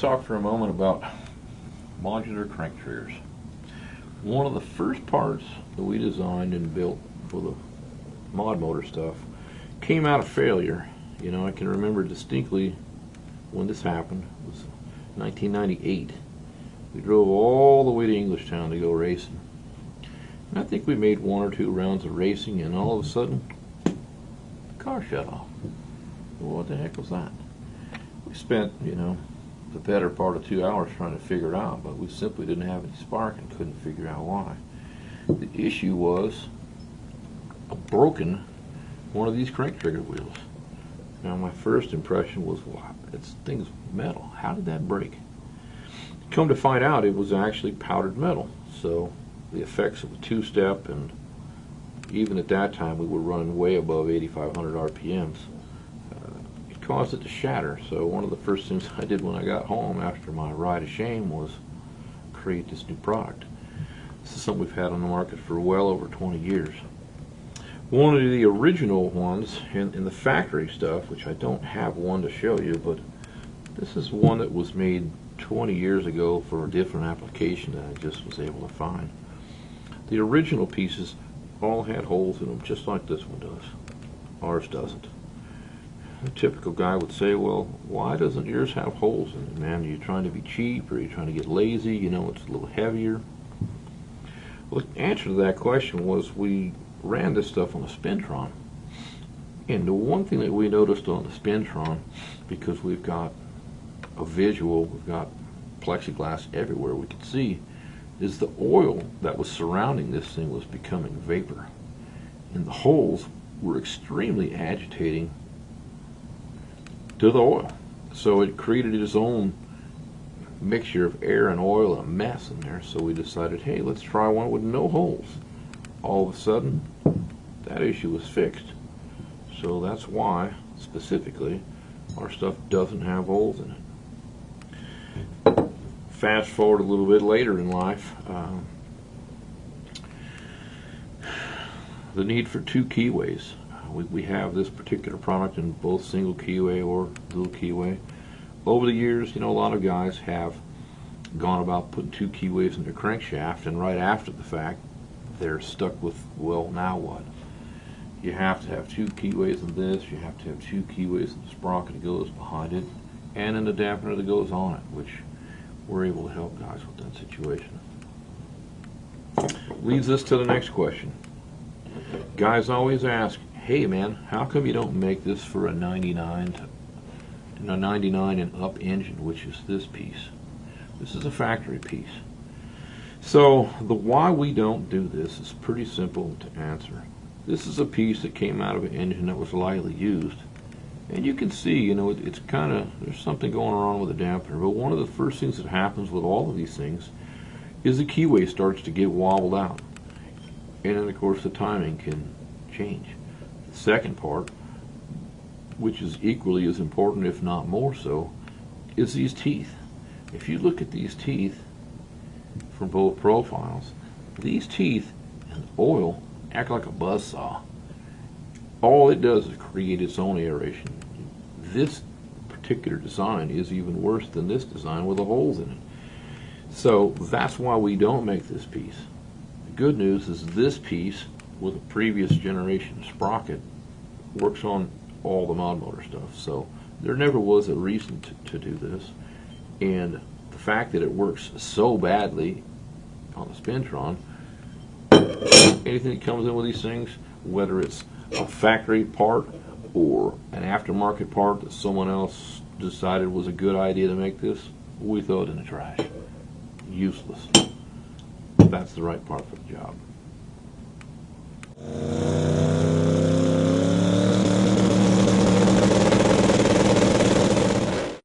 talk for a moment about modular crank triggers. One of the first parts that we designed and built for the mod motor stuff came out of failure. You know, I can remember distinctly when this happened. It was 1998. We drove all the way to Englishtown to go racing. And I think we made 1 or 2 rounds of racing, and all of a sudden, the car shut off. Well, what the heck was that? We spent, you know, the better part of 2 hours trying to figure it out, but we simply didn't have any spark and couldn't figure out why. The issue was a broken one of these crank trigger wheels. Now my first impression was, wow, this thing's metal. How did that break? Come to find out, it was actually powdered metal. So the effects of a two-step, and even at that time we were running way above 8,500 RPMs. It caused it to shatter. So one of the first things I did when I got home after my ride of shame was create this new product. This is something we've had on the market for well over 20 years. One of the original ones in the factory stuff, which I don't have one to show you, but this is one that was made 20 years ago for a different application that I just was able to find. The original pieces all had holes in them, just like this one does. Ours doesn't. A typical guy would say, well, why doesn't yours have holes in it, man? Are you trying to be cheap, or are you trying to get lazy? You know, it's a little heavier. Well, the answer to that question was we ran this stuff on a Spintron. And the one thing that we noticed on the Spintron, because we've got a visual, we've got plexiglass everywhere we could see, is the oil that was surrounding this thing was becoming vapor. And the holes were extremely agitating to the oil. So it created its own mixture of air and oil and a mess in there. So we decided, hey, let's try one with no holes. All of a sudden, that issue was fixed. So that's why, specifically, our stuff doesn't have holes in it. Fast forward a little bit later in life, the need for 2 keyways. We have this particular product in both single keyway or dual keyway. Over the years, you know, a lot of guys have gone about putting 2 keyways in their crankshaft, and right after the fact, they're stuck with, well, now what? You have to have 2 keyways in this, you have to have 2 keyways in the sprocket that goes behind it, and in the dampener that goes on it, which we're able to help guys with that situation. Leads us to the next question. Guys always ask, hey man, how come you don't make this for a 99 and up engine, which is this piece? This is a factory piece. So the why we don't do this is pretty simple to answer. This is a piece that came out of an engine that was lightly used, and you can see, you know, it's kind of, there's something going on with the dampener. But one of the first things that happens with all of these things is the keyway starts to get wobbled out, and then of course the timing can change. The second part, which is equally as important if not more so, is these teeth. If you look at these teeth from both profiles, these teeth and oil act like a buzzsaw. All it does is create its own aeration. This particular design is even worse than this design with the holes in it. So that's why we don't make this piece. The good news is this piece with a previous generation sprocket works on all the mod motor stuff. So there never was a reason to do this. And the fact that it works so badly on the Spintron, anything that comes in with these things, whether it's a factory part or an aftermarket part that someone else decided was a good idea to make this, we throw it in the trash. Useless. That's the right part for the job.